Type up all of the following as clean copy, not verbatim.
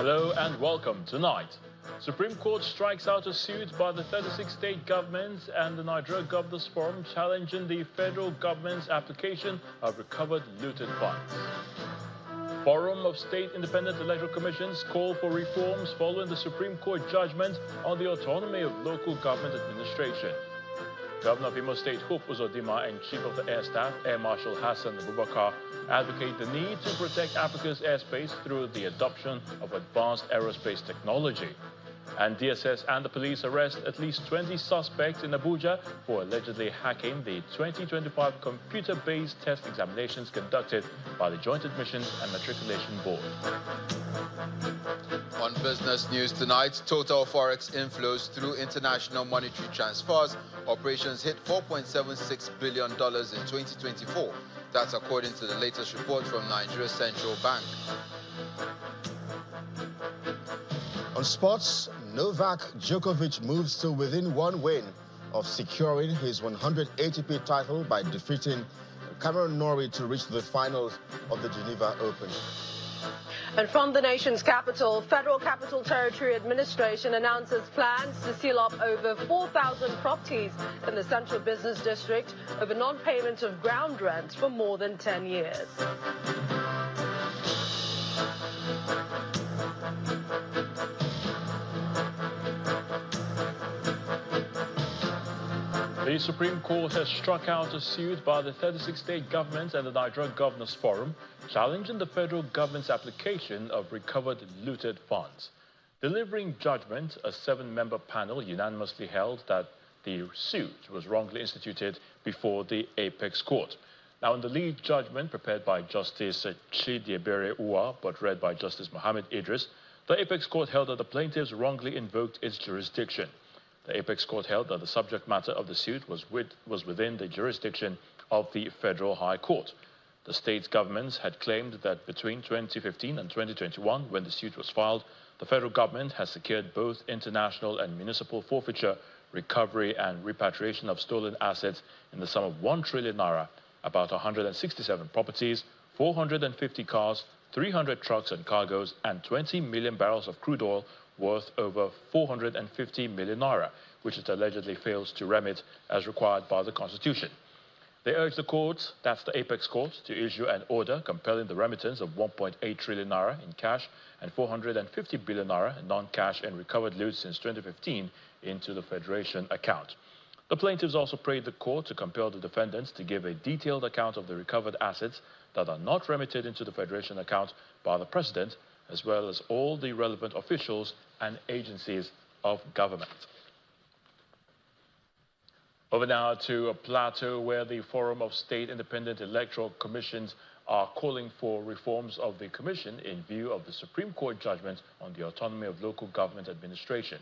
Hello and welcome. Tonight, Supreme Court strikes out a suit by the 36 state governments and the Nigeria Governors Forum challenging the federal government's application of recovered looted funds. Forum of State Independent Electoral Commissions call for reforms following the Supreme Court judgment on the autonomy of local government administration. Governor of Imo State Hope Uzodinma and Chief of the Air Staff, Air Marshal Hassan Abubakar, advocate the need to protect Africa's airspace through the adoption of advanced aerospace technology. And DSS and the police arrest at least 20 suspects in Abuja for allegedly hacking the 2025 computer-based test examinations conducted by the Joint Admissions and Matriculation Board. On business news tonight, total Forex inflows through international monetary transfers operations hit $4.76 billion in 2024. That's according to the latest report from Nigeria's Central Bank. On sports, Novak Djokovic moves to within one win of securing his 100 ATP title by defeating Cameron Norrie to reach the finals of the Geneva Open. And from the nation's capital, Federal Capital Territory Administration announces plans to seal up over 4,000 properties in the Central Business District over non-payment of ground rent for more than 10 years. The Supreme Court has struck out a suit by the 36 state governments and the Nigeria Governors Forum challenging the federal government's application of recovered looted funds. Delivering judgment, a 7-member panel unanimously held that the suit was wrongly instituted before the Apex Court. Now, in the lead judgment prepared by Justice Chidiebere Uwa but read by Justice Mohammed Idris, the Apex Court held that the plaintiffs wrongly invoked its jurisdiction. The Apex Court held that the subject matter of the suit was within the jurisdiction of the Federal High Court. The state governments had claimed that between 2015 and 2021, when the suit was filed, the federal government has secured both international and municipal forfeiture, recovery and repatriation of stolen assets in the sum of 1 trillion naira, about 167 properties, 450 cars, 300 trucks and cargoes, and 20 million barrels of crude oil worth over 450 million naira, which it allegedly fails to remit as required by the Constitution. They urge the court, that's the Apex Court, to issue an order compelling the remittance of 1.8 trillion naira in cash and 450 billion naira in non-cash and recovered loot since 2015 into the Federation account. The plaintiffs also prayed the court to compel the defendants to give a detailed account of the recovered assets that are not remitted into the Federation account by the President, as well as all the relevant officials and agencies of government. Over now to a Plateau, where the Forum of State Independent Electoral Commissions are calling for reforms of the commission in view of the Supreme Court judgment on the autonomy of local government administration.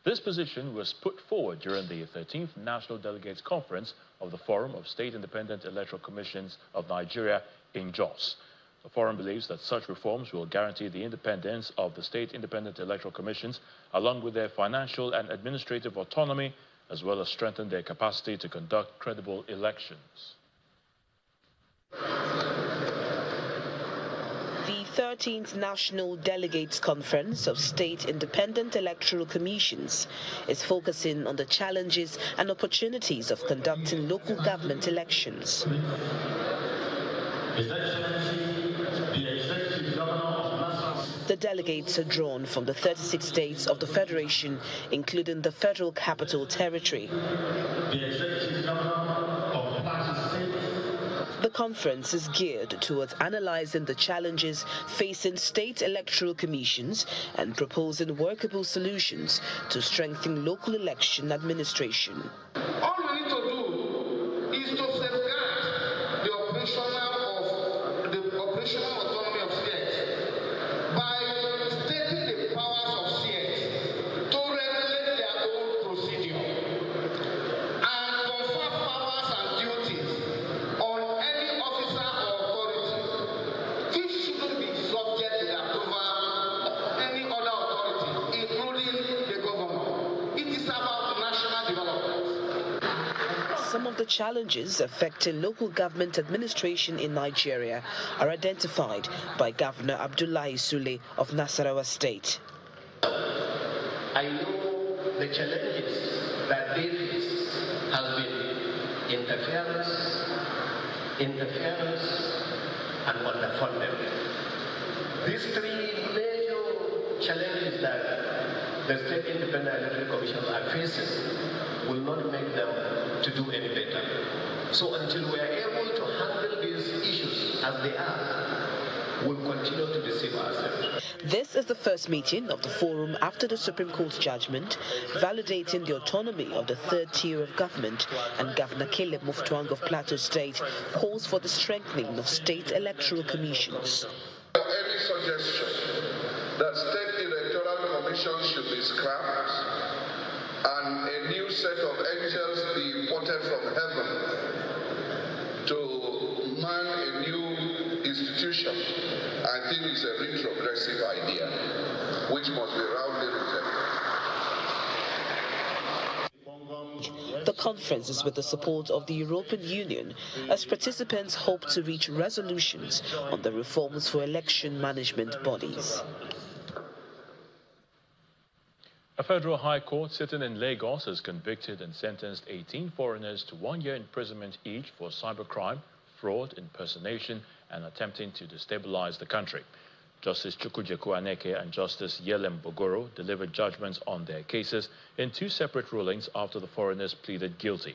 This position was put forward during the 13th National Delegates Conference of the Forum of State Independent Electoral Commissions of Nigeria in Jos. The Forum believes that such reforms will guarantee the independence of the State Independent Electoral Commissions, along with their financial and administrative autonomy, as well as strengthen their capacity to conduct credible elections. The 13th National Delegates Conference of State Independent Electoral Commissions is focusing on the challenges and opportunities of conducting local government elections. The delegates are drawn from the 36 states of the Federation, including the Federal Capital Territory. The conference is geared towards analyzing the challenges facing state electoral commissions and proposing workable solutions to strengthen local election administration. All we need to do is to safeguard the operational autonomy of states by stating the powers of states to regulate their own procedure and confer powers and duties on any officer or authority which shouldn't be subject to the approval of any other authority, including the government. It is about national development. some of the challenges affecting local government administration in Nigeria are identified by Governor Abdullahi Sule of Nasarawa State. I know the challenges that they face has been interference, and underfunding. These three major challenges that the State Independent Electoral Commissions are facing will not make them to do any better. So until we are able to handle these issues as they are, we'll continue to deceive ourselves. This is the first meeting of the forum after the Supreme Court's judgment validating the autonomy of the third tier of government, and Governor Caleb Muftuang of Plateau State calls for the strengthening of state electoral commissions. Any suggestion that state electoral commissions should be scrapped and a new set of angels be imported from heaven to man a new institution, I think it's a retrogressive idea which must be roundly rejected. The conference is with the support of the European Union as participants hope to reach resolutions on the reforms for election management bodies. A federal high court sitting in Lagos has convicted and sentenced 18 foreigners to 1 year imprisonment each for cybercrime, fraud, impersonation, and attempting to destabilize the country. Justice Chukwujeku Aneke and Justice Yelem Bogoro delivered judgments on their cases in two separate rulings after the foreigners pleaded guilty.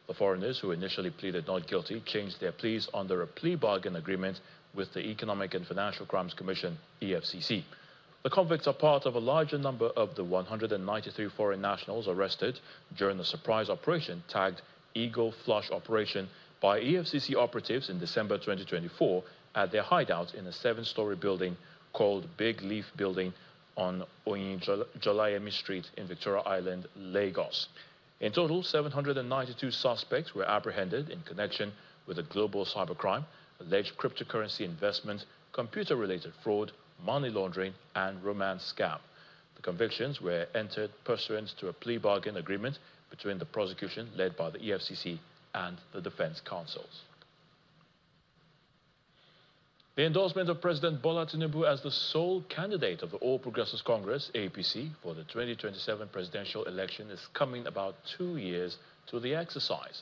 The foreigners, who initially pleaded not guilty, changed their pleas under a plea bargain agreement with the Economic and Financial Crimes Commission, EFCC. The convicts are part of a larger number of the 193 foreign nationals arrested during the surprise operation tagged Eagle Flush Operation by EFCC operatives in December 2024 at their hideout in a 7-story building called Big Leaf Building on Oyin-Jolayemi Street in Victoria Island, Lagos. In total, 792 suspects were apprehended in connection with a global cybercrime, alleged cryptocurrency investment, computer-related fraud, money laundering, and romance scam. The convictions were entered pursuant to a plea bargain agreement between the prosecution led by the EFCC and the defense counsels. The endorsement of President Bola Tinubu as the sole candidate of the All Progressives Congress, APC, for the 2027 presidential election is coming about 2 years to the exercise.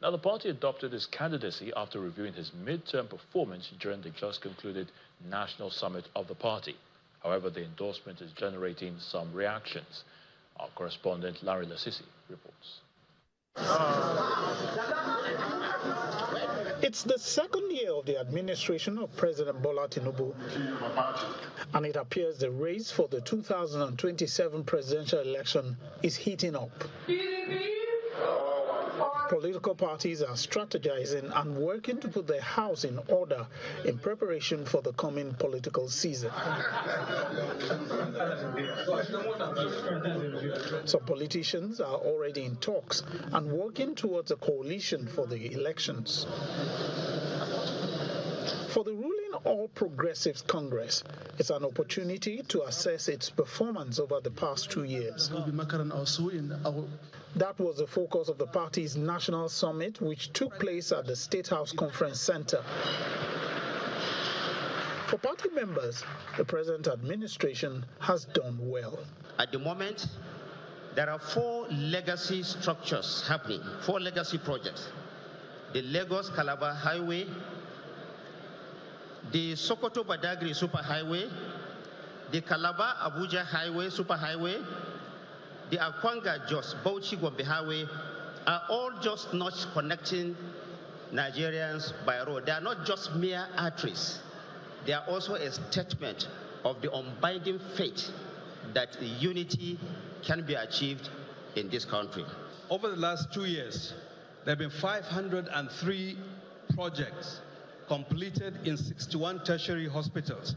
Now, the party adopted his candidacy after reviewing his midterm performance during the just concluded national summit of the party. However, the endorsement is generating some reactions. Our correspondent Larry Lasisi reports. It's the second year of the administration of President Bola Tinubu, and it appears the race for the 2027 presidential election is heating up. Political parties are strategizing and working to put their house in order in preparation for the coming political season. Some politicians are already in talks and working towards a coalition for the elections. For the ruling All Progressives Congress, it's an opportunity to assess its performance over the past 2 years. That was the focus of the party's national summit, which took place at the State House Conference Center. For party members, the present administration has done well. At the moment, there are 4 legacy structures happening, 4 legacy projects. The Lagos-Calabar Highway, the Sokoto-Badagry Superhighway, the Calabar-Abuja Highway Superhighway, the Akwanga-Jos Bauchi-Gombe Highway are all just not connecting Nigerians by road. They are not just mere arteries. They are also a statement of the unbinding faith that unity can be achieved in this country. Over the last 2 years, there have been 503 projects completed in 61 tertiary hospitals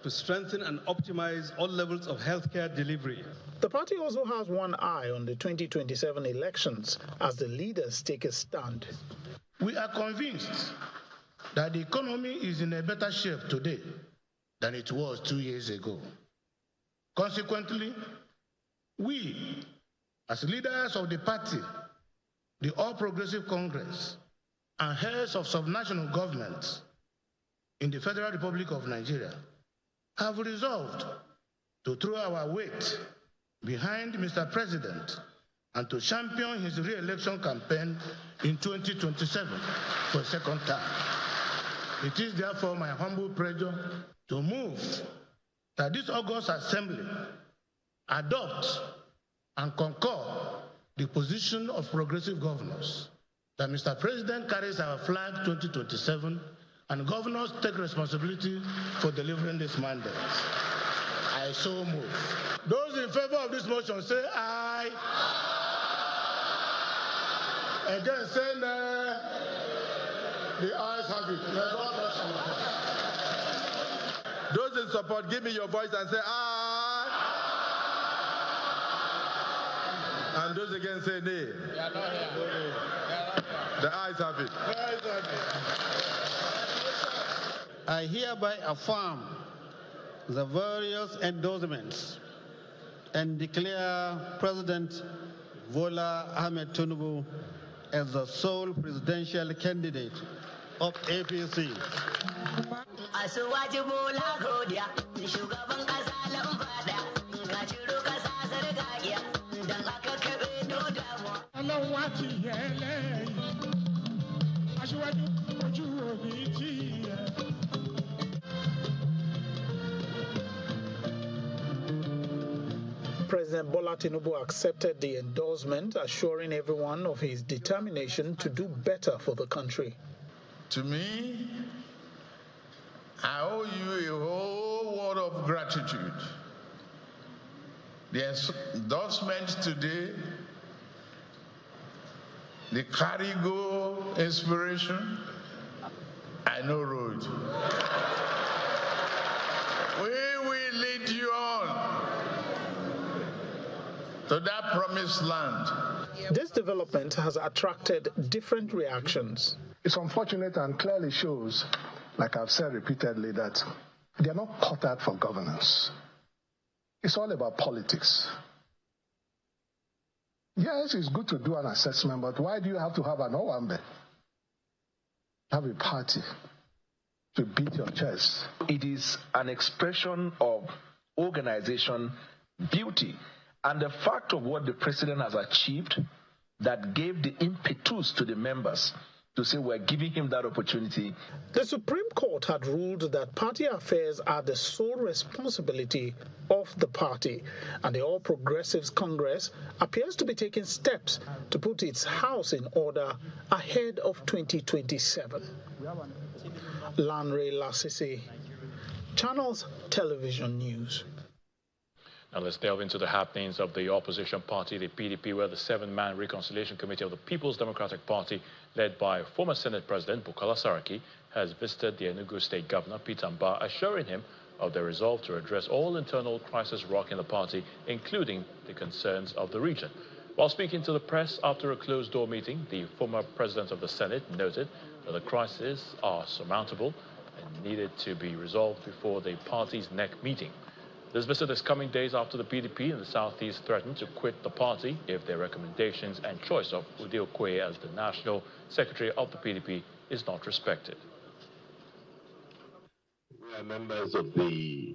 to strengthen and optimize all levels of healthcare delivery. The party also has one eye on the 2027 elections as the leaders take a stand. We are convinced that the economy is in a better shape today than it was 2 years ago. Consequently, we, as leaders of the party, the All Progressive Congress, and heads of subnational governments in the Federal Republic of Nigeria have resolved to throw our weight behind Mr. President and to champion his re-election campaign in 2027 for a second term. It is therefore my humble pleasure to move that this August Assembly adopt and concur the position of progressive governors, that Mr. President carries our flag 2027 and governors take responsibility for delivering this mandate. I so move. Those in favor of this motion say aye. Again, say nay. The ayes have it. Those in support, give me your voice and say aye. And those against say nay. The ayes have it. I hereby affirm the various endorsements and declare President Bola Ahmed Tinubu as the sole presidential candidate of APC. President Bola Tinubu accepted the endorsement, assuring everyone of his determination to do better for the country. To me, I owe you a whole world of gratitude. The endorsement today, the carry-go inspiration, I know road. We will lead you on to that promised land. This development has attracted different reactions. It's unfortunate and clearly shows, like I've said repeatedly, that they're not cut out for governance. It's all about politics. Yes, it's good to do an assessment, but why do you have to have an Owambe? Have a party to beat your chest. It is an expression of organization, beauty, and the fact of what the president has achieved that gave the impetus to the members to say we're giving him that opportunity. The Supreme Court had ruled that party affairs are the sole responsibility of the party, and the All Progressives Congress appears to be taking steps to put its house in order ahead of 2027. Lanre Lasisi, Channels Television News. Now let's delve into the happenings of the opposition party, the PDP, where the 7-man Reconciliation Committee of the People's Democratic Party, led by former Senate President Bukola Saraki, has visited the Enugu State Governor, Peter Mbah, assuring him of their resolve to address all internal crises rocking the party, including the concerns of the region. While speaking to the press after a closed-door meeting, the former President of the Senate noted that the crises are surmountable and needed to be resolved before the party's next meeting. This visit is coming days after the PDP in the Southeast threatened to quit the party if their recommendations and choice of Ude Okoye as the National Secretary of the PDP is not respected. We are members of the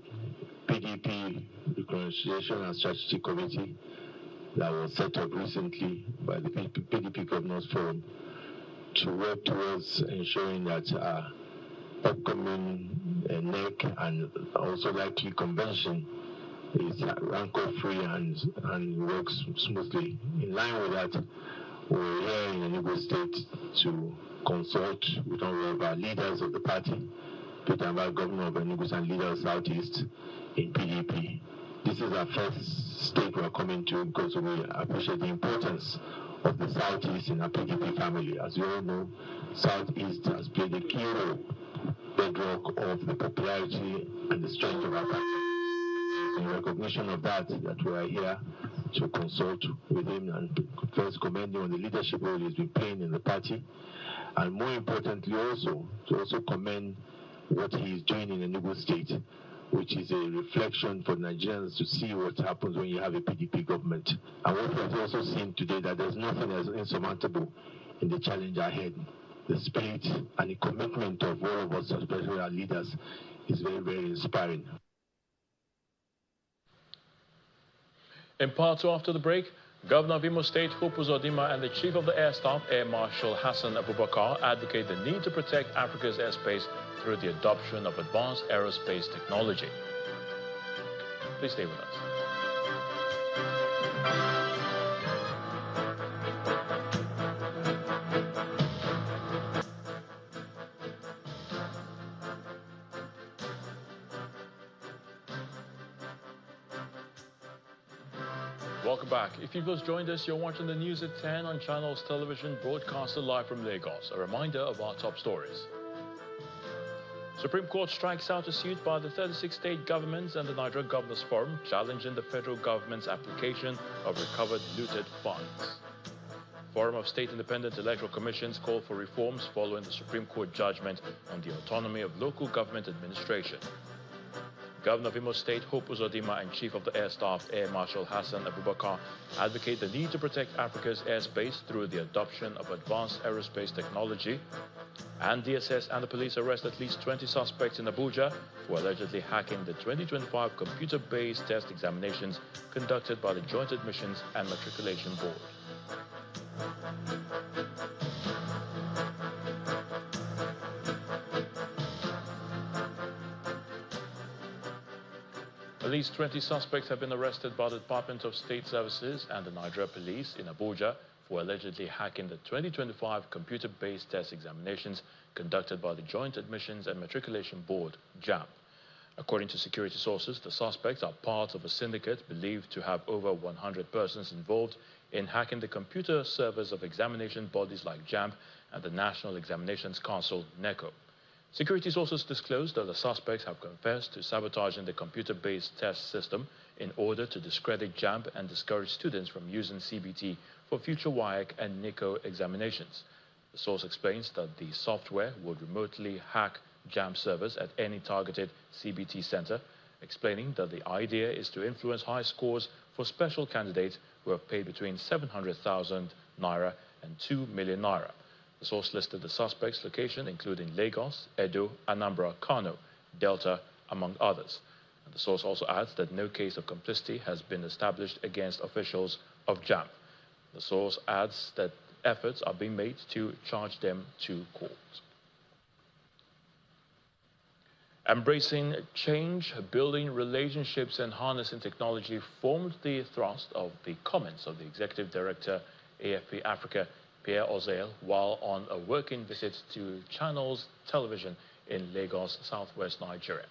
PDP Reconciliation and Strategy Committee that was set up recently by the PDP Governors Forum to work towards ensuring that our upcoming NEC and also likely convention is rancor-free and works smoothly. In line with that, we're here in Enugu State to consult with all of our leaders of the party, Peter Mbah, Governor of Enugu, and leader of Southeast in PDP. This is our first state we're coming to because we appreciate the importance of the Southeast in our PDP family. As you all know, Southeast has played a key role, bedrock of the popularity and the strength of our party. In recognition of that we are here to consult with him and first commend him on the leadership role he's been playing in the party, and more importantly also to commend what he is doing in Enugu State which is a reflection for Nigerians to see what happens when you have a PDP government. And what we've also seen today, that there's nothing as insurmountable in the challenge ahead. The spirit and the commitment of all of us, especially our leaders, is very, very inspiring. In part two after the break, Governor of Imo State, Hope Uzodinma, and the Chief of the Air Staff, Air Marshal Hassan Abubakar, advocate the need to protect Africa's airspace through the adoption of advanced aerospace technology. Please stay with us. Welcome back. If you've just joined us, you're watching the news at 10 on Channels Television, broadcasted live from Lagos. A reminder of our top stories. Supreme Court strikes out a suit by the 36 state governments and the Nigeria Governors Forum, challenging the federal government's application of recovered looted funds. Forum of State Independent Electoral Commissions call for reforms following the Supreme Court judgment on the autonomy of local government administration. Governor of Imo State, Hope Uzodinma, and Chief of the Air Staff, Air Marshal Hassan Abubakar, advocate the need to protect Africa's airspace through the adoption of advanced aerospace technology. And DSS and the police arrest at least 20 suspects in Abuja for allegedly hacking the 2025 computer-based test examinations conducted by the Joint Admissions and Matriculation Board. At least 20 suspects have been arrested by the Department of State Services and the Nigeria Police in Abuja for allegedly hacking the 2025 computer-based test examinations conducted by the Joint Admissions and Matriculation Board, JAMB. According to security sources, the suspects are part of a syndicate believed to have over 100 persons involved in hacking the computer servers of examination bodies like JAMB and the National Examinations Council, NAHCO. Security sources disclosed that the suspects have confessed to sabotaging the computer-based test system in order to discredit JAMB and discourage students from using CBT for future WAEC and NAHCO examinations. The source explains that the software would remotely hack JAMB servers at any targeted CBT center, explaining that the idea is to influence high scores for special candidates who have paid between 700,000 naira and 2 million naira. The source listed the suspects' location, including Lagos, Edo, Anambra, Kano, Delta, among others. And the source also adds that no case of complicity has been established against officials of JAMB. The source adds that efforts are being made to charge them to court. Embracing change, building relationships, and harnessing technology formed the thrust of the comments of the Executive Director, AFP Africa, Pierre Ozel, while on a working visit to Channels Television in Lagos, southwest Nigeria.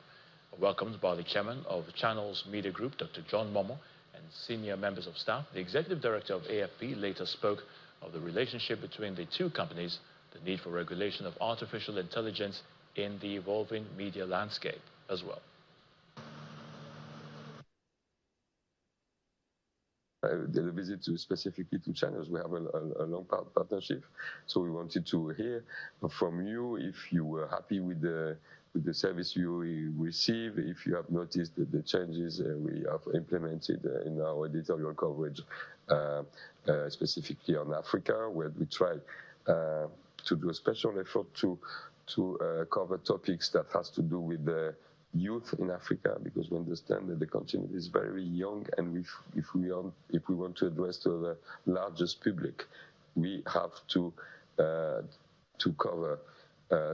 Welcomed by the chairman of the Channels Media Group, Dr. John Momo, and senior members of staff, the Executive Director of AFP later spoke of the relationship between the two companies, the need for regulation of artificial intelligence in the evolving media landscape as well. The visit specifically to channels, we have a long partnership, so we wanted to hear from you if you were happy with the service you receive, if you have noticed the changes we have implemented in our editorial coverage, specifically on Africa, where we try to do a special effort to cover topics that has to do with the youth in Africa, because we understand that the continent is very young, and if we want to address to the largest public, we have to cover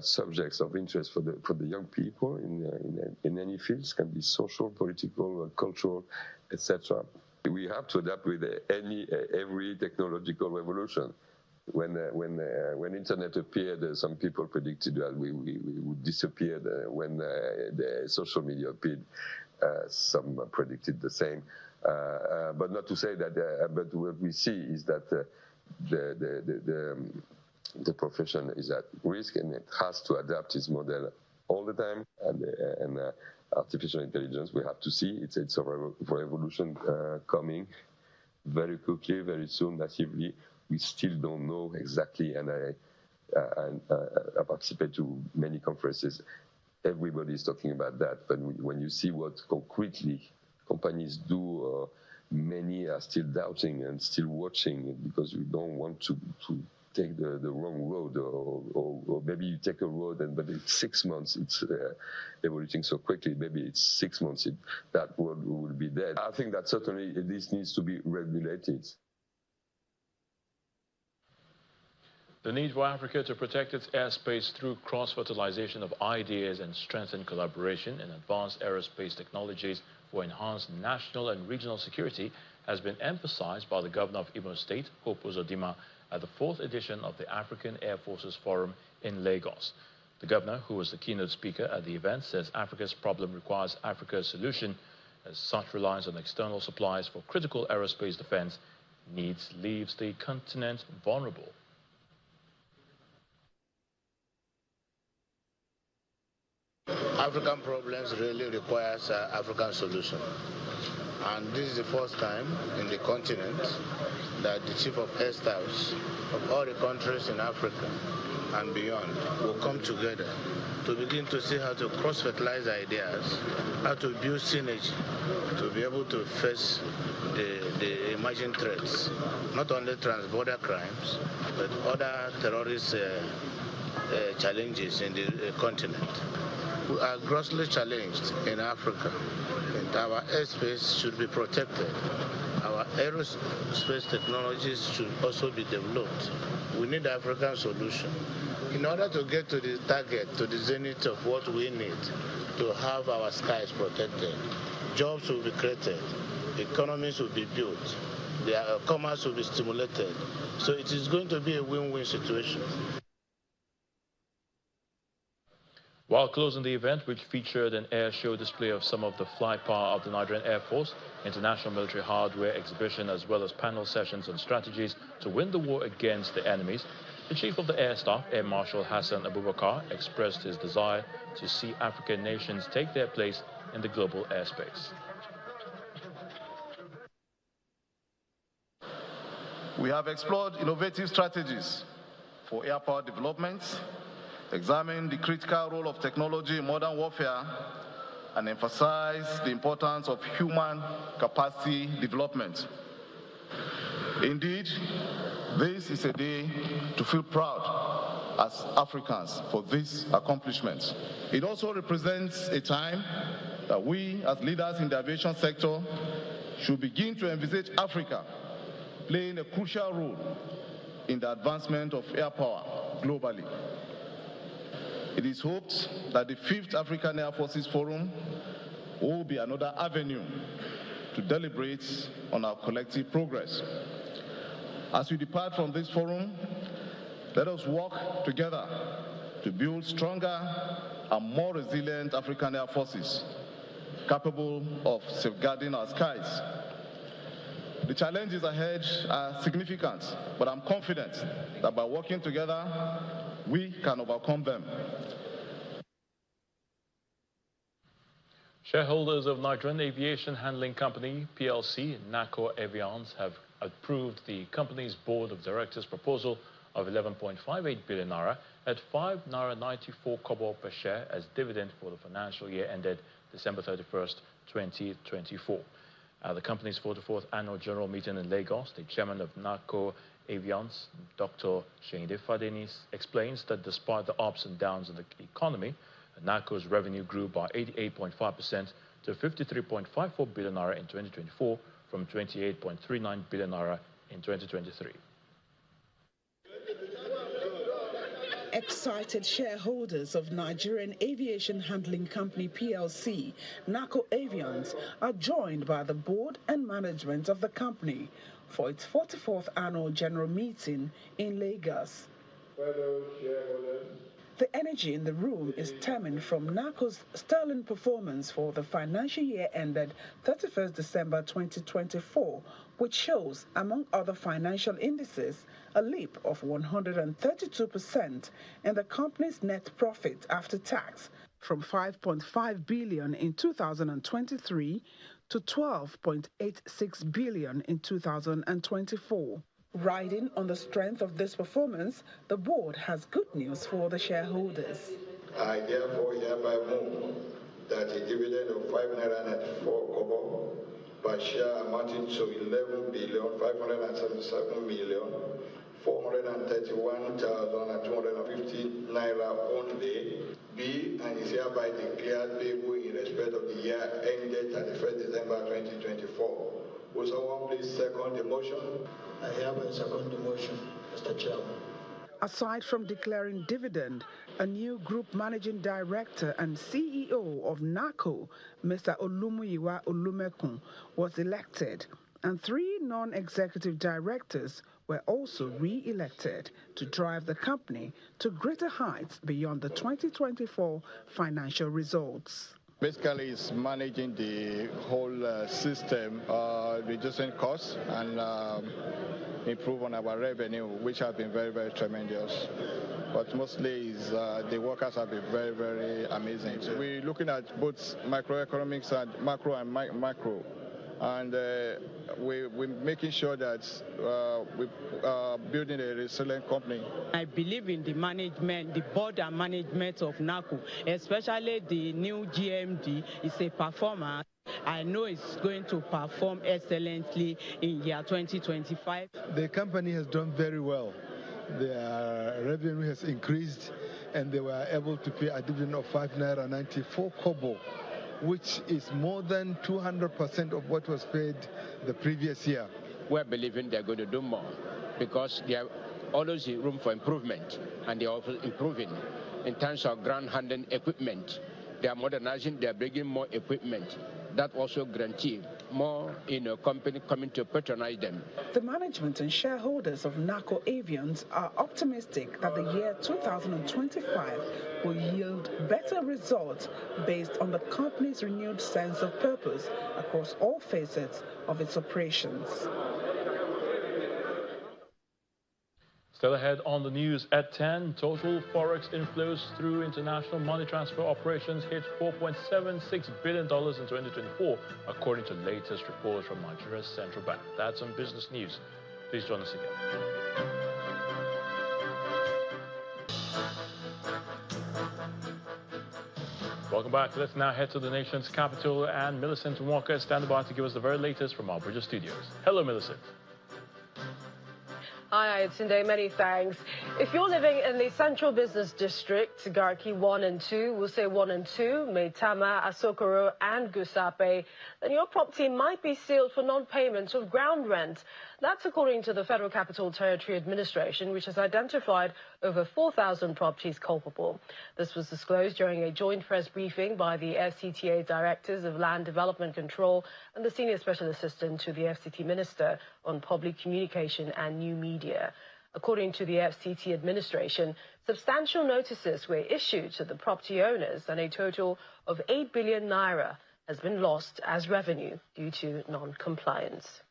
subjects of interest for the young people in any fields, can be social, political, cultural, etc. We have to adapt with every technological revolution. When internet appeared, some people predicted that we would disappear. When the social media appeared, some predicted the same. But not to say that. But what we see is that the profession is at risk, and it has to adapt its model all the time. And artificial intelligence, we have to see it's a revolution coming very quickly, very soon, massively. We still don't know exactly, and I participate to many conferences. everybody's talking about that. But when you see what concretely companies do, many are still doubting and still watching because you don't want to take the wrong road, or maybe you take a road but it's 6 months, it's evolving so quickly, maybe it's 6 months, that road will be dead. I think that certainly this needs to be regulated. The need for Africa to protect its airspace through cross-fertilization of ideas and strengthen collaboration in advanced aerospace technologies for enhanced national and regional security has been emphasized by the Governor of Imo State, Hope Uzodinma, at the 4th edition of the African Air Forces Forum in Lagos. The Governor, who was the keynote speaker at the event, says Africa's problem requires Africa's solution, as such reliance on external supplies for critical aerospace defense needs leaves the continent vulnerable. African problems really requires African solution. And this is the first time in the continent that the chief of air staffs of all the countries in Africa and beyond will come together to begin to see how to cross-fertilize ideas, how to build synergy to be able to face the emerging threats, not only transborder crimes, but other terrorist challenges in the continent. We are grossly challenged in Africa, and our airspace should be protected. Our aerospace technologies should also be developed. We need an African solution. In order to get to the target, to the zenith of what we need to have our skies protected, jobs will be created, economies will be built, the commerce will be stimulated. So it is going to be a win-win situation. While closing the event, which featured an air show display of some of the flight power of the Nigerian Air Force, international military hardware exhibition, as well as panel sessions on strategies to win the war against the enemies, the Chief of the Air Staff, Air Marshal Hassan Abubakar, expressed his desire to see African nations take their place in the global airspace. We have explored innovative strategies for air power development, examine the critical role of technology in modern warfare, and emphasize the importance of human capacity development. Indeed, this is a day to feel proud as Africans for this accomplishment. It also represents a time that we, as leaders in the aviation sector, should begin to envisage Africa playing a crucial role in the advancement of air power globally. It is hoped that the 5th African Air Forces Forum will be another avenue to deliberate on our collective progress. As we depart from this forum, let us work together to build stronger and more resilient African Air Forces, capable of safeguarding our skies. The challenges ahead are significant, but I'm confident that by working together, we can overcome them. Shareholders of Nigerian Aviation Handling Company, PLC, NAHCO Aviance, have approved the company's board of directors' proposal of 11.58 billion naira at 5 naira 94 kobo per share as dividend for the financial year ended December 31st, 2024. At the company's 44th annual general meeting in Lagos, the chairman of NAHCO Aviance, Dr. Shinde Fadeni, explains that despite the ups and downs in the economy, NAHCO's revenue grew by 88.5% to 53.54 billion naira in 2024 from 28.39 billion naira in 2023. Excited shareholders of Nigerian Aviation Handling Company PLC, NAHCO Aviance, are joined by the board and management of the company for its 44th annual general meeting in Lagos. Fellow shareholders, the energy in the room is stemming from NAHCO's sterling performance for the financial year ended 31st December 2024, which shows, among other financial indices, a leap of 132% in the company's net profit after tax from 5.5 billion in 2023 to 12.86 billion in 2024. Riding on the strength of this performance, the board has good news for the shareholders. I therefore hereby move that a dividend of 5 naira 94 kobo per share amounting to 11,577,431,250 naira only be and is hereby declared payable in respect of the year ended 31st December 2024. Will someone please second the motion? I hereby second the motion, Mr. Chairman. Aside from declaring dividend, a new group managing director and CEO of NAHCO, Mr. Olumuyiwa Olumekun, was elected, and 3 non-executive directors were also re-elected to drive the company to greater heights beyond the 2024 financial results. Basically, it's managing the whole system, reducing costs and improve on our revenue, which has been very, very tremendous. But mostly is the workers have been very, very amazing. So we're looking at both microeconomics and macro and micro. And we're making sure that we're building a resilient company. I believe in the management, the board and management of NAHCO, especially the new GMD is a performer. I know it's going to perform excellently in year 2025. The company has done very well. Their revenue has increased and they were able to pay a dividend of 5 naira 94 kobo, which is more than 200% of what was paid the previous year. We're believing they're going to do more because there are always room for improvement, and they're also improving in terms of ground handling equipment. They are modernizing, they are bringing more equipment. That also guarantees more company coming to patronize them. The management and shareholders of NAHCO Avians are optimistic that the year 2025 will yield better results based on the company's renewed sense of purpose across all facets of its operations. Still ahead on the news at 10, total Forex inflows through international money transfer operations hit $4.76 billion in 2024, according to latest reports from Nigeria's central bank. That's on business news. Please join us again. Welcome back. Let's now head to the nation's capital, and Millicent Walker is standing by to give us the very latest from our British studios. Hello, Millicent. Hi, Tunde, many thanks. If you're living in the Central Business District, Garki 1 and 2, we'll say 1 and 2, Maitama, Asokoro and Gusape, then your property might be sealed for non-payment of ground rent. That's according to the Federal Capital Territory Administration, which has identified over 4,000 properties culpable. This was disclosed during a joint press briefing by the FCTA Directors of Land Development Control and the Senior Special Assistant to the FCT Minister on Public Communication and New Media. According to the FCT administration, substantial notices were issued to the property owners, and a total of 8 billion naira has been lost as revenue due to non-compliance.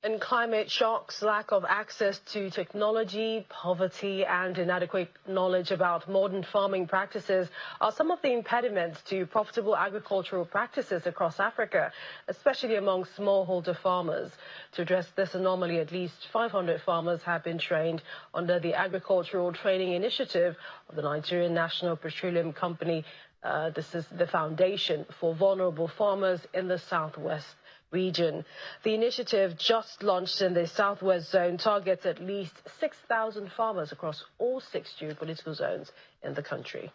And climate shocks, lack of access to technology, poverty and inadequate knowledge about modern farming practices are some of the impediments to profitable agricultural practices across Africa, especially among smallholder farmers. To address this anomaly, at least 500 farmers have been trained under the Agricultural Training Initiative of the Nigerian National Petroleum Company. This is the foundation for vulnerable farmers in the southwest region. The initiative, just launched in the southwest zone, targets at least 6,000 farmers across all 6 geopolitical zones in the country.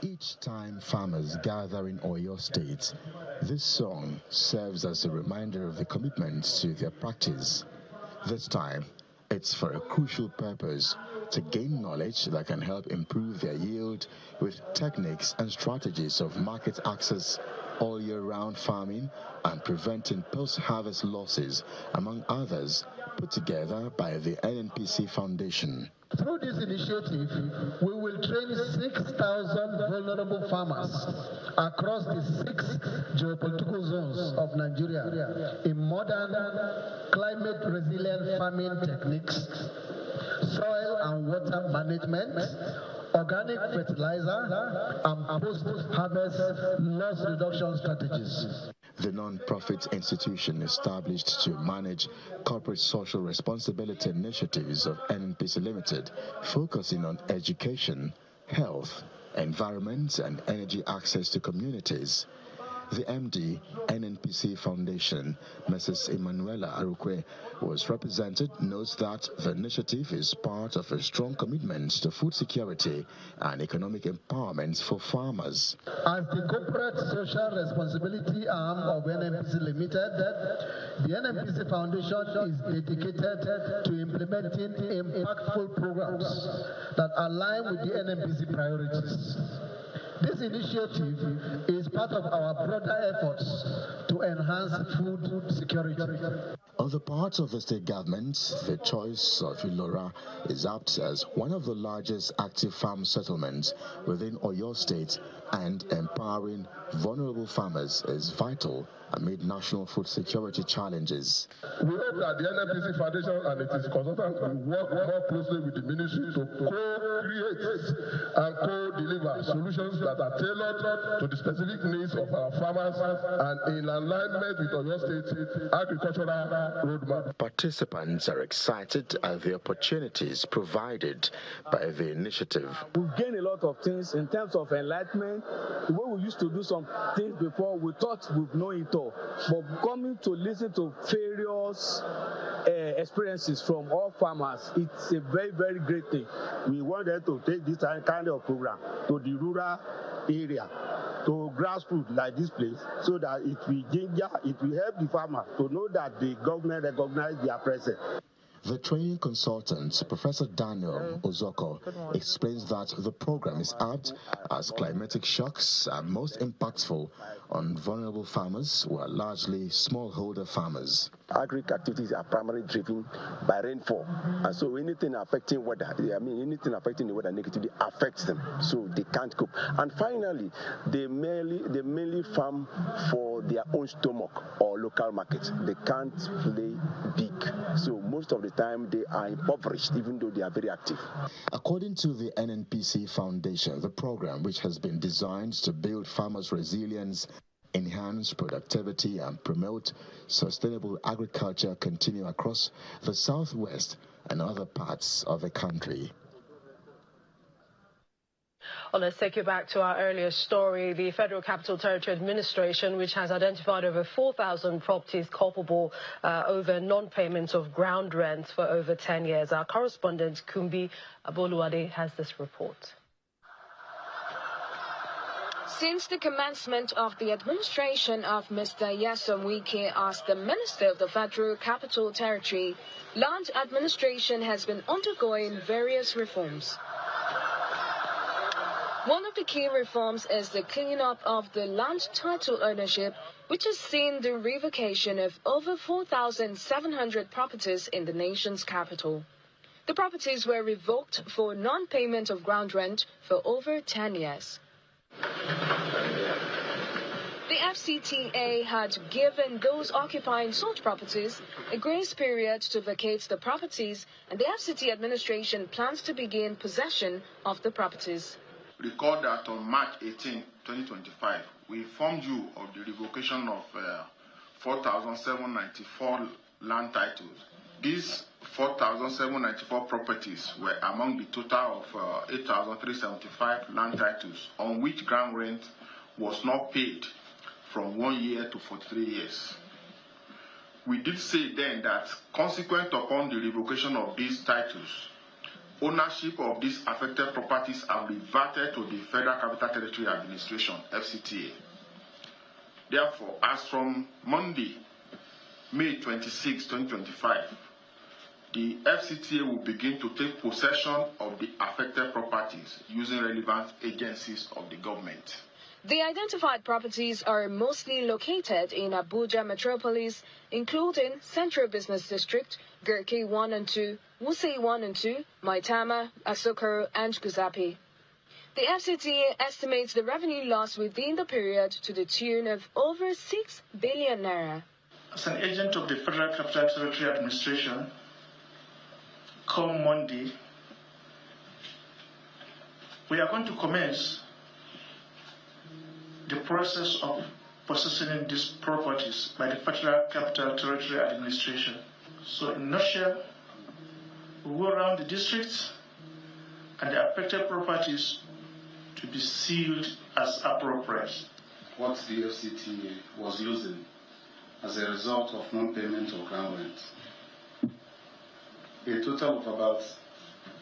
Each time farmers gather in Oyo State, this song serves as a reminder of the commitments to their practice. This time, it's for a crucial purpose: to gain knowledge that can help improve their yield with techniques and strategies of market access, all year-round farming, and preventing post-harvest losses, among others, put together by the NNPC Foundation. Through this initiative, we will train 6,000 vulnerable farmers across the 6 geopolitical zones of Nigeria in modern, climate-resilient farming techniques, soil and water management, organic fertilizer, and post-harvest loss reduction strategies. the non-profit institution established to manage corporate social responsibility initiatives of NNPC Limited, focusing on education, health, environment, and energy access to communities. The MD, NNPC Foundation, Mrs. Emanuela Arukwe, was represented, notes that the initiative is part of a strong commitment to food security and economic empowerment for farmers. As the corporate social responsibility arm of NNPC Limited, the NNPC Foundation is dedicated to implementing impactful programs that align with the NNPC priorities. This initiative is part of our broader efforts to enhance food security. On the part of the state government, the choice of Ilora is apt as one of the largest active farm settlements within Oyo State, and empowering vulnerable farmers is vital amid national food security challenges. We hope that the NNPC Foundation and its consultants will work more closely with the ministry to co-create and co-deliver solutions that are tailored to the specific needs of our farmers and in alignment with Oyo State agricultural roadmap. Participants are excited at the opportunities provided by the initiative. We've gained a lot of things in terms of enlightenment. The way we used to do some things before, we thought we've known it all. But coming to listen to various experiences from all farmers, it's a very, very great thing. We wanted to take this kind of program to the rural area, to grassroots like this place, so that it will help the farmer to know that the government recognizes their presence. The training consultant, Professor Daniel Ozoko, explains that the program is apt as climatic shocks are most impactful on vulnerable farmers who are largely smallholder farmers. Agric activities are primarily driven by rainfall, and so anything affecting weather, anything affecting the weather negatively affects them, so they can't cope. And finally, they mainly farm for their own stomach or local market. They can't play big, so most of the time they are impoverished, even though they are very active. According to the NNPC Foundation, the program, which has been designed to build farmers' resilience, enhance productivity, and promote sustainable agriculture, continue across the southwest and other parts of the country. Well, let's take you back to our earlier story. The Federal Capital Territory Administration, which has identified over 4,000 properties culpable over non-payment of ground rent for over 10 years. Our correspondent, Kumbi Aboluwade, has this report. Since the commencement of the administration of Mr. Nyesom Wike as the Minister of the Federal Capital Territory, land administration has been undergoing various reforms. One of the key reforms is the cleaning up of the land title ownership, which has seen the revocation of over 4,700 properties in the nation's capital. The properties were revoked for non-payment of ground rent for over 10 years. The FCTA had given those occupying such properties a grace period to vacate the properties, and the FCT administration plans to begin possession of the properties. Recall that on March 18, 2025, we informed you of the revocation of 4,794 land titles. These 4,794 properties were among the total of 8,375 land titles on which ground rent was not paid from 1 year to 43 years. We did say then that consequent upon the revocation of these titles, ownership of these affected properties are reverted to the Federal Capital Territory Administration, FCTA. Therefore, as from Monday, May 26, 2025, the FCTA will begin to take possession of the affected properties using relevant agencies of the government. The identified properties are mostly located in Abuja metropolis, including Central Business District, Gerke 1 and 2, Wuse 1 and 2, Maitama, Asokoro, and Guzapi. The FCTA estimates the revenue loss within the period to the tune of over 6 billion naira. As an agent of the Federal Capital Territory Administration, come Monday, we are going to commence the process of possessing these properties by the Federal Capital Territory Administration. So in a nutshell, we go around the districts and the affected properties to be sealed as appropriate. What the FCT was losing as a result of non-payment of ground rent. A total of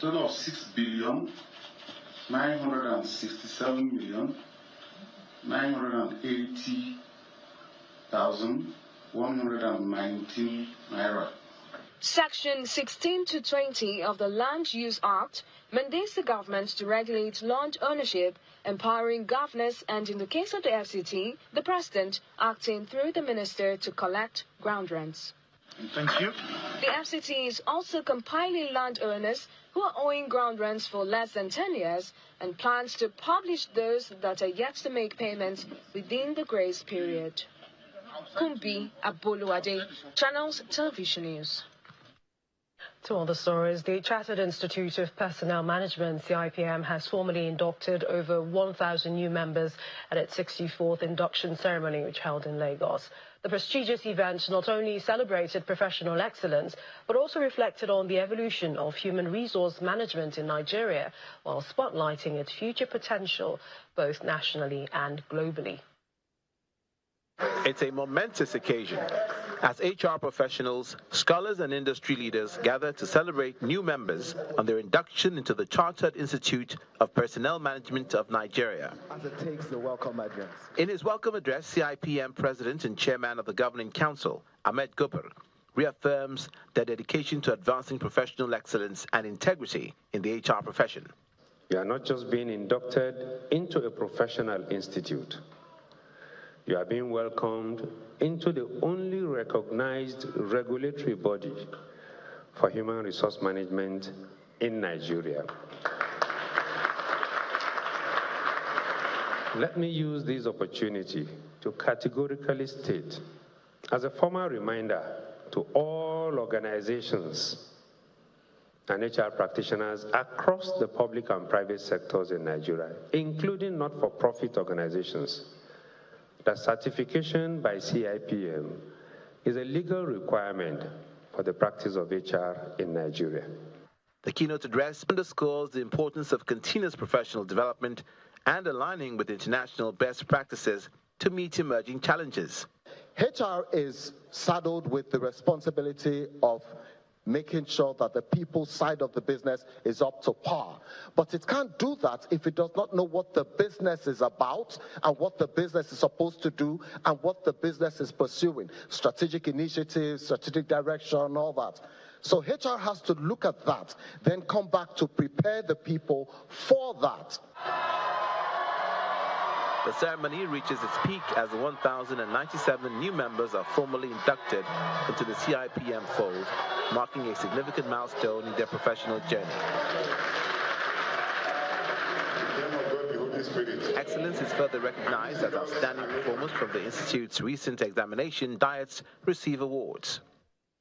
6,967,980,119 naira. Section 16 to 20 of the Land Use Act mandates the government to regulate land ownership, empowering governors and, in the case of the FCT, the president acting through the minister to collect ground rents. Thank you. The FCT is also compiling landowners who are owing ground rents for less than 10 years and plans to publish those that are yet to make payments within the grace period. Kumbi Aboluade, Channels Television News. To other stories, the Chartered Institute of Personnel Management, CIPM, has formally inducted over 1,000 new members at its 64th induction ceremony, which held in Lagos. The prestigious event not only celebrated professional excellence, but also reflected on the evolution of human resource management in Nigeria, while spotlighting its future potential, both nationally and globally. It's a momentous occasion as HR professionals, scholars and industry leaders gather to celebrate new members on their induction into the Chartered Institute of Personnel Management of Nigeria. As it takes the welcome address. In his welcome address, CIPM President and Chairman of the Governing Council, Ahmed Gupar, reaffirms their dedication to advancing professional excellence and integrity in the HR profession. You are not just being inducted into a professional institute. You are being welcomed into the only recognized regulatory body for human resource management in Nigeria. Let me use this opportunity to categorically state, as a formal reminder to all organizations and HR practitioners across the public and private sectors in Nigeria, including not-for-profit organizations, that certification by CIPM is a legal requirement for the practice of HR in Nigeria. The keynote address underscores the importance of continuous professional development and aligning with international best practices to meet emerging challenges. HR is saddled with the responsibility of making sure that the people side of the business is up to par. But it can't do that if it does not know what the business is about and what the business is supposed to do and what the business is pursuing. Strategic initiatives, strategic direction, all that. So HR has to look at that, then come back to prepare the people for that. The ceremony reaches its peak as 1,097 new members are formally inducted into the CIPM fold, marking a significant milestone in their professional journey. Excellence is further recognized as outstanding performers from the Institute's recent examination diets receive awards.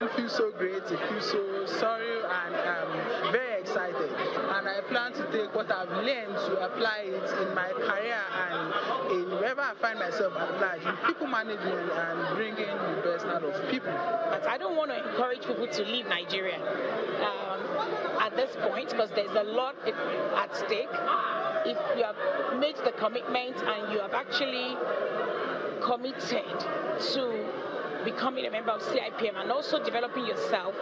I feel so great, I feel so sorry and very excited. And I plan to take what I've learned to apply it in my career and in wherever I find myself at large, in people management and bringing the best out of people. But I don't want to encourage people to leave Nigeria at this point because there's a lot at stake. If you have made the commitment and you have actually committed to becoming a member of CIPM and also developing yourself,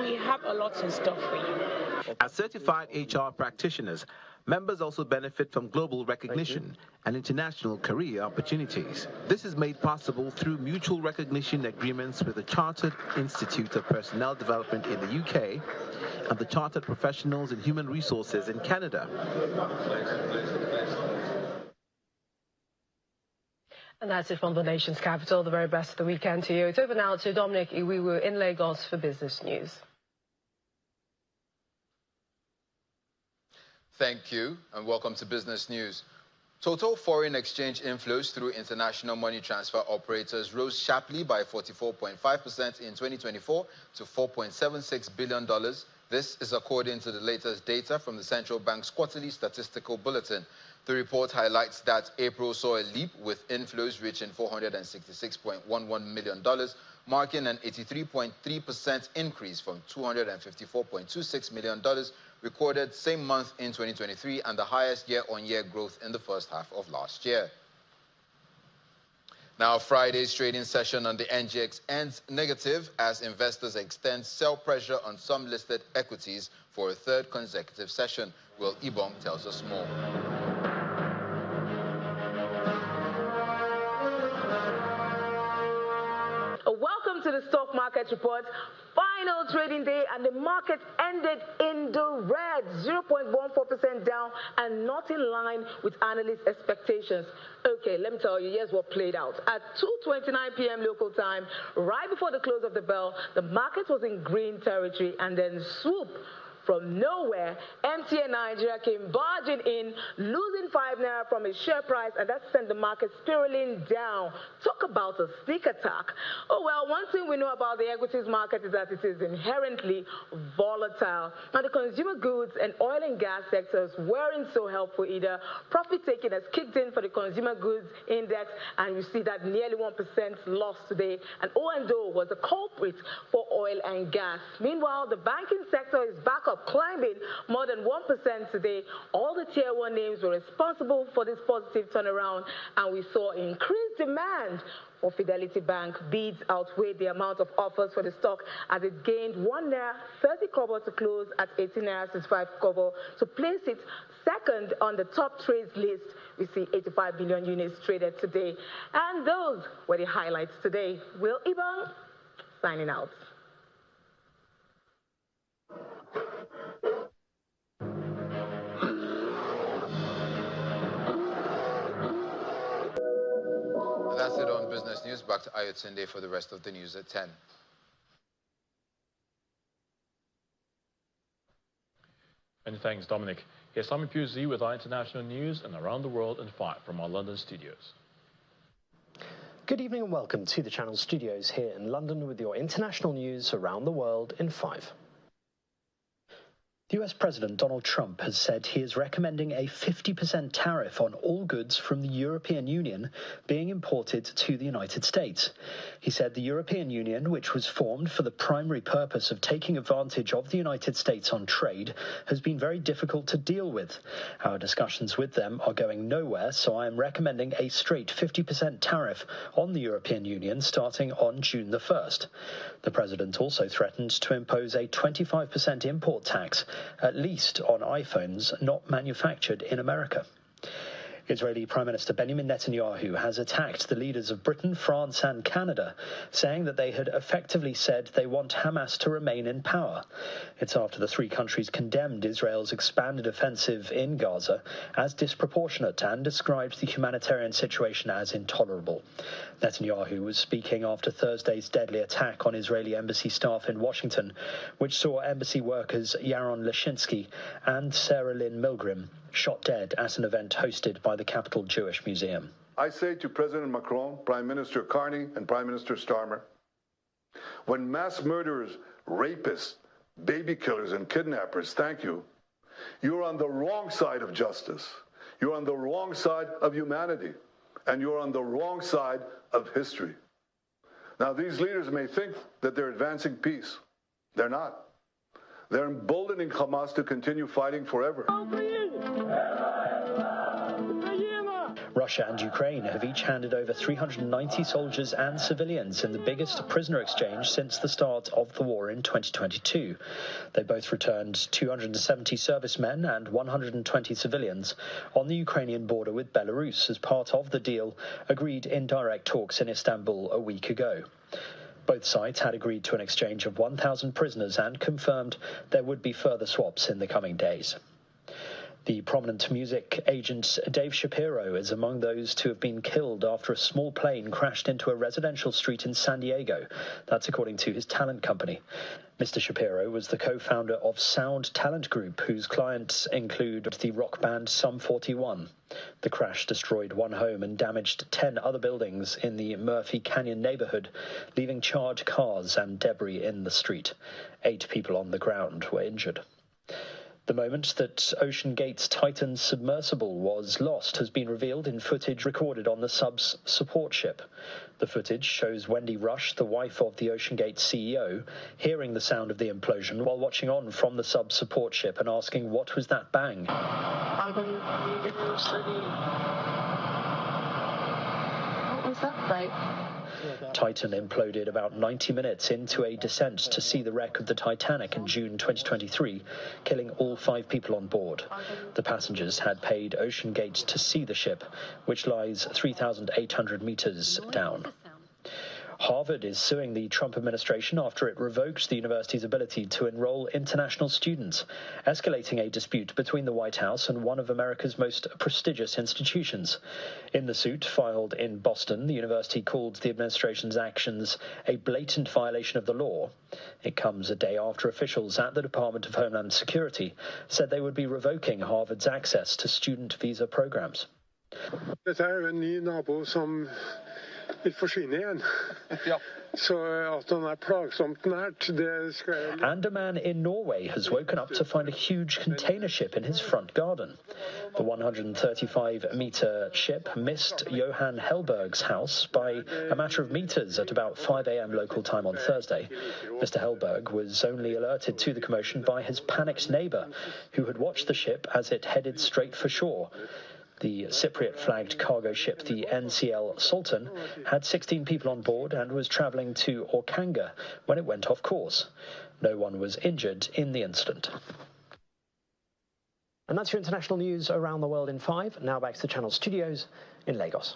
we have a lot in store for you. As certified HR practitioners, members also benefit from global recognition and international career opportunities. This is made possible through mutual recognition agreements with the Chartered Institute of Personnel Development in the UK and the Chartered Professionals in Human Resources in Canada. And that's it from the nation's capital. The very best of the weekend to you. It's over now to Dominic Iwiwu in Lagos for business news. Thank you and welcome to Business News. Total foreign exchange inflows through international money transfer operators rose sharply by 44.5% in 2024 to $4.76 billion. This is according to the latest data from the Central Bank's quarterly statistical bulletin. The report highlights that April saw a leap with inflows reaching $466.11 million, marking an 83.3% increase from $254.26 million recorded same month in 2023 and the highest year-on-year growth in the first half of last year. Now, Friday's trading session on the NGX ends negative as investors extend sell pressure on some listed equities for a third consecutive session. Will Ibong tells us more. Welcome to the Stock Market Report. Final trading day and the market ended in the red, 0.14% down and not in line with analyst expectations. Okay, let me tell you, here's what played out. At 2:29 p.m. local time, right before the close of the bell, the market was in green territory and then swoop. From nowhere, MTN Nigeria came barging in, losing 5 naira from its share price, and that sent the market spiraling down. Talk about a sneak attack. Oh, well, one thing we know about the equities market is that it is inherently volatile. Now, the consumer goods and oil and gas sectors weren't so helpful either. Profit taking has kicked in for the consumer goods index, and you see that nearly 1% loss today. And O&O was the culprit for oil and gas. Meanwhile, the banking sector is back up, climbing more than 1% today. All the tier 1 names were responsible for this positive turnaround, and we saw increased demand for Fidelity Bank. Bids outweighed the amount of offers for the stock as it gained 1 naira 30 kobo to close at 18 naira 65 kobo to place it second on the top trades list. We see 85 billion units traded today, and those were the highlights today. Will Ibong signing out. That's it on Business News. Back to Ayotunde for the rest of the news at 10. Many thanks, Dominic. Here's Sami Puzi with our international news and around the world in 5 from our London studios. Good evening and welcome to the Channel studios here in London with your international news around the world in 5. The US President Donald Trump has said he is recommending a 50% tariff on all goods from the European Union being imported to the United States. He said the European Union, which was formed for the primary purpose of taking advantage of the United States on trade, has been very difficult to deal with. Our discussions with them are going nowhere, so I am recommending a straight 50% tariff on the European Union starting on June the 1st. The President also threatened to impose a 25% import tax, at least on iPhones not manufactured in America. Israeli Prime Minister Benjamin Netanyahu has attacked the leaders of Britain, France and Canada, saying that they had effectively said they want Hamas to remain in power. It's after the 3 countries condemned Israel's expanded offensive in Gaza as disproportionate and described the humanitarian situation as intolerable. Netanyahu was speaking after Thursday's deadly attack on Israeli embassy staff in Washington, which saw embassy workers Yaron Leshinsky and Sarah Lynn Milgram shot dead at an event hosted by the Capital Jewish Museum. I say to President Macron, Prime Minister Carney, and Prime Minister Starmer, when mass murderers, rapists, baby killers, and kidnappers thank you, you're on the wrong side of justice. You're on the wrong side of humanity. And you're on the wrong side of history. Now, these leaders may think that they're advancing peace. They're not. They're emboldening Hamas to continue fighting forever. Russia and Ukraine have each handed over 390 soldiers and civilians in the biggest prisoner exchange since the start of the war in 2022. They both returned 270 servicemen and 120 civilians on the Ukrainian border with Belarus as part of the deal agreed in direct talks in Istanbul a week ago. Both sides had agreed to an exchange of 1,000 prisoners and confirmed there would be further swaps in the coming days. The prominent music agent Dave Shapiro is among those to have been killed after a small plane crashed into a residential street in San Diego. That's according to his talent company. Mr. Shapiro was the co-founder of Sound Talent Group, whose clients include the rock band Sum 41. The crash destroyed one home and damaged 10 other buildings in the Murphy Canyon neighborhood, leaving charred cars and debris in the street. 8 people on the ground were injured. The moment that Ocean Gate's Titan submersible was lost has been revealed in footage recorded on the sub's support ship. The footage shows Wendy Rush, the wife of the Ocean Gate CEO, hearing the sound of the implosion while watching on from the sub's support ship and asking, "What was that bang?" What was that, right? Titan imploded about 90 minutes into a descent to see the wreck of the Titanic in June 2023, killing all 5 people on board. The passengers had paid Ocean Gate to see the ship, which lies 3,800 meters down. Harvard is suing the Trump administration after it revoked the university's ability to enroll international students, escalating a dispute between the White House and one of America's most prestigious institutions. In the suit filed in Boston, the university called the administration's actions a blatant violation of the law. It comes a day after officials at the Department of Homeland Security said they would be revoking Harvard's access to student visa programs. Dette er jo en ny nabo som vil forsvinne igjen. Så at han er plagsomt nært, det skal... And a man in Norway has woken up to find a huge container ship in his front garden. The 135-meter ship missed Johan Hellberg's house by a matter of meters at about 5 a.m. local time on Thursday. Mr. Hellberg was only alerted to the commotion by his panicked neighbor, who had watched the ship as it headed straight for shore. The Cypriot-flagged cargo ship, the NCL Sultan, had 16 people on board and was travelling to Orkanger when it went off course. No one was injured in the incident. And that's your international news around the world in 5. Now back to the Channel studios in Lagos.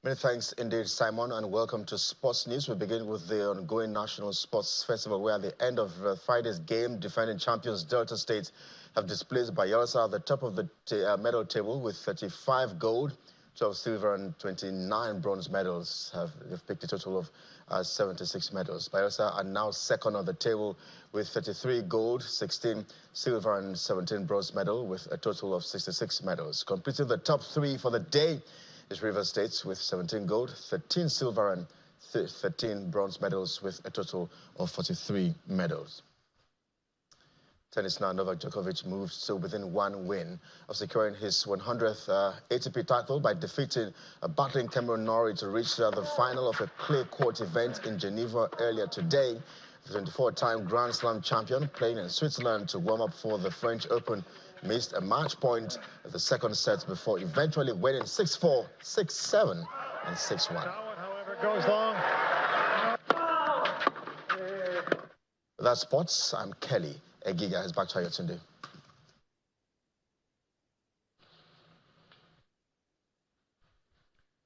Many thanks indeed, Simon, and welcome to Sports News. We begin with the ongoing National Sports Festival, where at the end of Friday's game, defending champions Delta State have displaced Bayelsa at the top of the medal table with 35 gold, 12 silver and 29 bronze medals. They've picked a total of 76 medals. Bayelsa are now second on the table with 33 gold, 16 silver and 17 bronze medals, with a total of 66 medals. Completing the top 3 for the day is Rivers State with 17 gold, 13 silver and 13 bronze medals, with a total of 43 medals. Tennis now, Novak Djokovic moves to within 1 win of securing his 100th ATP title by defeating battling Cameron Norrie to reach the final of a clay court event in Geneva earlier today. The 24-time Grand Slam champion, playing in Switzerland to warm up for the French Open, missed a match point at the second set before eventually winning 6-4, 6-7, and 6-1. However, goes long. That's sports. I'm Kelly Egiga. Is back to you today.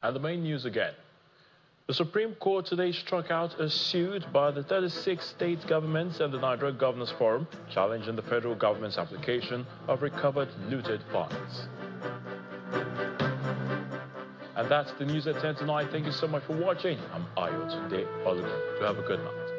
And the main news again. The Supreme Court today struck out a suit by the 36 state governments and the Nigeria Governors Forum, challenging the federal government's application of recovered looted funds. And that's the news at 10 tonight. Thank you so much for watching. I'm Ayo Tunde Olugun. Do have a good night.